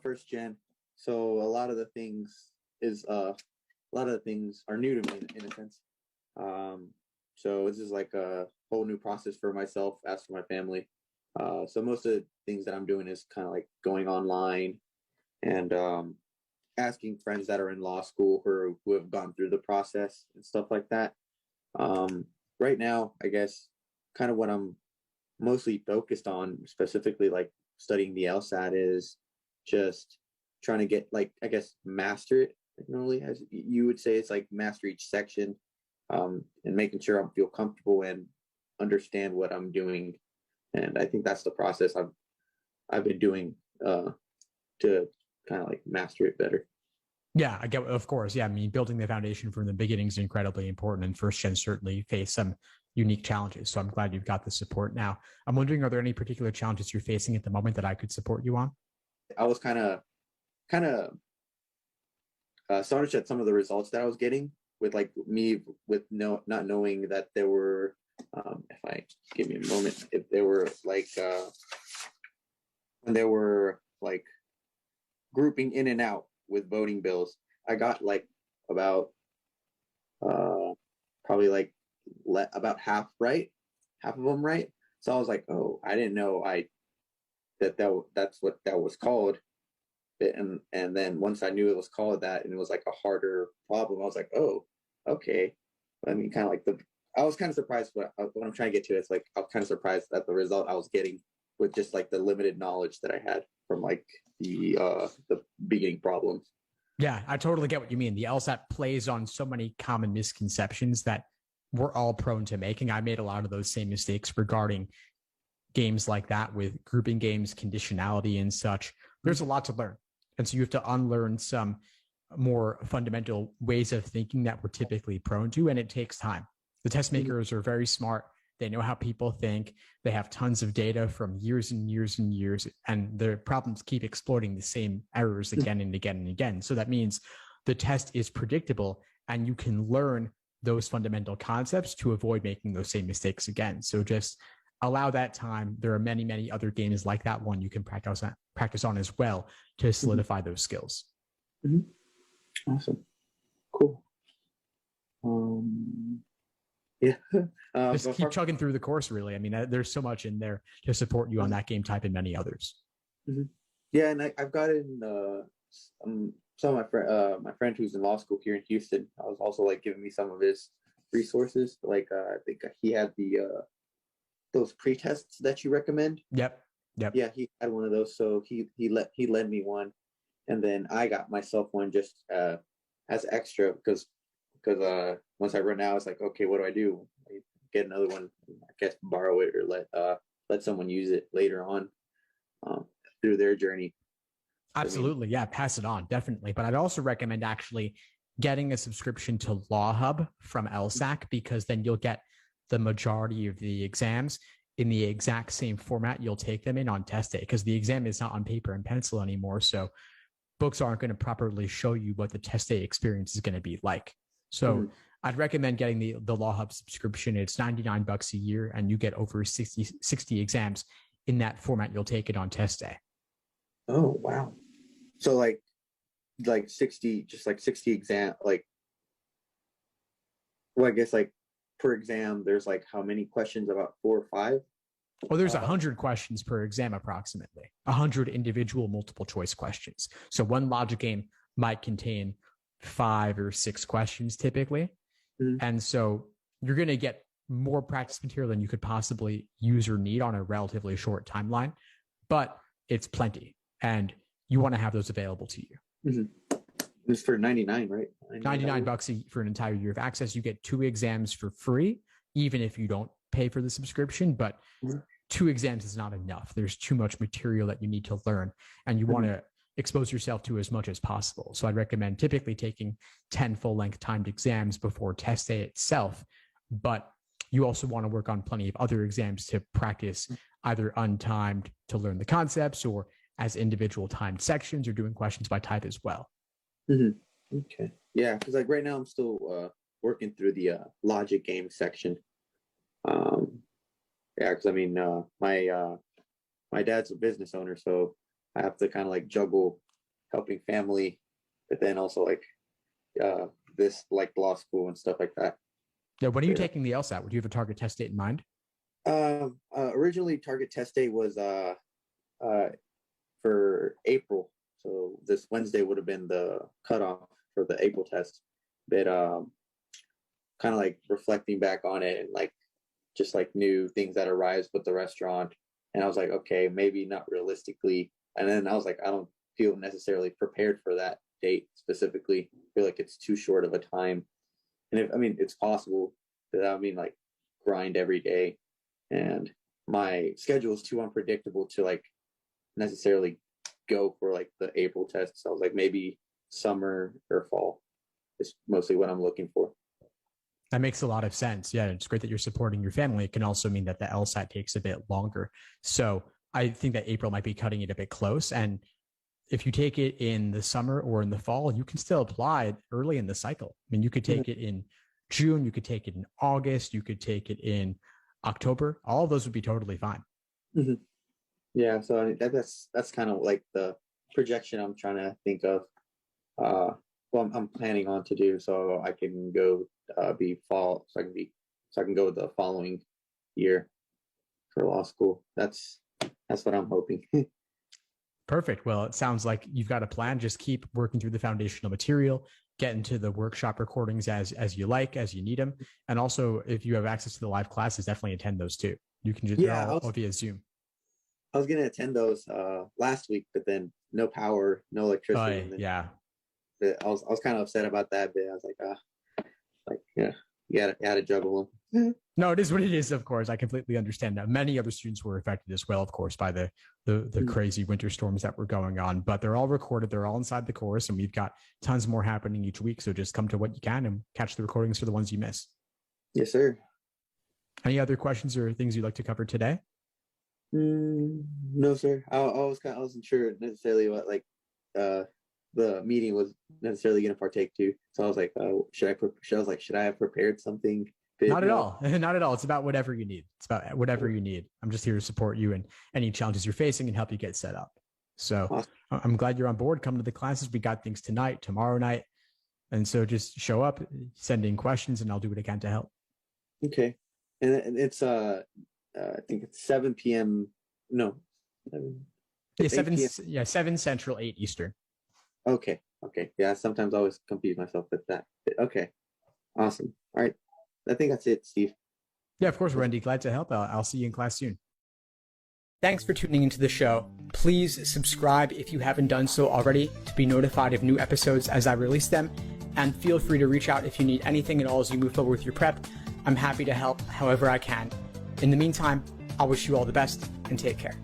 first gen, so a lot of the things are new to me in a sense. So this is like a whole new process for myself, as for my family. So most of the things that I'm doing is kind of like going online and asking friends that are in law school who have gone through the process and stuff like that. Right now, I guess kind of what I'm mostly focused on, specifically like studying the LSAT, is just trying to get like, I guess, master it. Normally, as you would say, it's like master each section, and making sure I feel comfortable and understand what I'm doing. And I think that's the process I've been doing to kind of like master it better. Yeah, I get, of course. Yeah, I mean, building the foundation from the beginning is incredibly important, and first gen certainly face some unique challenges. So I'm glad you've got the support now. I'm wondering, are there any particular challenges you're facing at the moment that I could support you on? I was kind of astonished at some of the results that I was getting with like me with not knowing that there were if I give me a moment, if there were like when they were like grouping in and out with voting bills, I got like about probably like about half of them right. So I was like, oh, I didn't know that's what that was called. And then once I knew it was called that and it was like a harder problem, I was like, oh, okay. I mean, kind of like I was kind of surprised. What I'm trying to get to is like, I was kind of surprised at the result I was getting with just like the limited knowledge that I had from like the beginning problems. Yeah, I totally get what you mean. The LSAT plays on so many common misconceptions that we're all prone to making. I made a lot of those same mistakes regarding games like that with grouping games, conditionality, and such. There's a lot to learn. And so you have to unlearn some more fundamental ways of thinking that we're typically prone to, and it takes time. The test makers are very smart. They know how people think. They have tons of data from years and years and years, and their problems keep exploiting the same errors again and again and again. So that means the test is predictable, and you can learn those fundamental concepts to avoid making those same mistakes again. So just allow that time. There are many, many other games like that one you can practice on as well to solidify those skills. Awesome. Cool. Yeah. Just keep chugging through the course, really. I mean, there's so much in there to support you on that game type and many others. Yeah, and I've gotten some of my friend who's in law school here in Houston. I was also like giving me some of his resources. Like I think he had those pre-tests that you recommend. Yep. Yeah, he had one of those, so he led me one, and then I got myself one just as extra because once I run out, it's like, okay, what do I do? I get another one, I guess borrow it or let someone use it later on through their journey. Absolutely, yeah, pass it on, definitely. But I'd also recommend actually getting a subscription to Law Hub from LSAC, because then you'll get the majority of the exams in the exact same format you'll take them in on test day, because the exam is not on paper and pencil anymore. So books aren't going to properly show you what the test day experience is going to be like. So I'd recommend getting the Law Hub subscription. It's $99 a year, and you get over 60 exams in that format you'll take it on test day. Oh, wow. So like 60, just like 60 exam, like, well, I guess like per exam, there's like how many questions? About 4 or 5? Well, there's 100 questions per exam, approximately 100 individual multiple choice questions. So one logic game might contain 5 or 6 questions typically. And so you're going to get more practice material than you could possibly use or need on a relatively short timeline, but it's plenty, and you want to have those available to you. It's for 99, right? $99 for an entire year of access. You get 2 exams for free, even if you don't pay for the subscription, but 2 exams is not enough. There's too much material that you need to learn, and you want to expose yourself to as much as possible. So I'd recommend typically taking 10 full-length timed exams before test day itself, but you also want to work on plenty of other exams to practice either untimed to learn the concepts, or as individual timed sections, or doing questions by type as well. Okay. Yeah, because like right now I'm still working through the logic game section. Yeah, because I mean my dad's a business owner, so I have to kind of like juggle helping family, but then also like this like law school and stuff like that. Yeah. When are you Yeah. taking the LSAT? Would you have a target test date in mind? Originally target test date was for April. So this Wednesday would have been the cutoff for the April test. But kind of like reflecting back on it and like just like new things that arise with the restaurant. And I was like, okay, maybe not realistically. And then I was like, I don't feel necessarily prepared for that date specifically. I feel like it's too short of a time. And if, I mean, it's possible, but that would mean like grind every day. And my schedule is too unpredictable to like necessarily go for like the April test. So I was like, maybe summer or fall is mostly what I'm looking for. That makes a lot of sense. Yeah, it's great that you're supporting your family. It can also mean that the LSAT takes a bit longer. So I think that April might be cutting it a bit close. And if you take it in the summer or in the fall, you can still apply early in the cycle. I mean, you could take it in June, you could take it in August, you could take it in October. All of those would be totally fine. Mm-hmm. Yeah, so that's kind of like the projection I'm trying to think of. Well, I'm planning on to do so I can go be fall, so I can go the following year for law school. That's what I'm hoping. Perfect. Well, it sounds like you've got a plan. Just keep working through the foundational material, get into the workshop recordings as you like, as you need them. And also, if you have access to the live classes, definitely attend those too. You can just, all via Zoom. I was going to attend those last week, but then no power, no electricity. Yeah. I was kind of upset about that, but I was like, yeah, you gotta juggle them. No, it is what it is, of course. I completely understand that. Many other students were affected as well, of course, by the crazy winter storms that were going on, but they're all recorded. They're all inside the course, and we've got tons more happening each week. So just come to what you can and catch the recordings for the ones you miss. Yes, sir. Any other questions or things you'd like to cover today? No, sir. I wasn't sure necessarily what like the meeting was necessarily going to partake to. So I was like, should I have prepared something? Not at all. Not at all. It's about whatever you need. It's about whatever you need. I'm just here to support you and any challenges you're facing and help you get set up. So awesome. I'm glad you're on board. Come to the classes. We got things tonight, tomorrow night. And so just show up, send in questions, and I'll do what I can to help. Okay. And it's, I think it's 7 p.m. No. Yeah, 7 Central, 8 Eastern. Okay. Yeah, sometimes I always confuse myself with that. Okay. Awesome. All right. I think that's it, Steve. Yeah, of course, Randy. Glad to help. I'll see you in class soon. Thanks for tuning into the show. Please subscribe if you haven't done so already to be notified of new episodes as I release them. And feel free to reach out if you need anything at all as you move forward with your prep. I'm happy to help however I can. In the meantime, I'll wish you all the best and take care.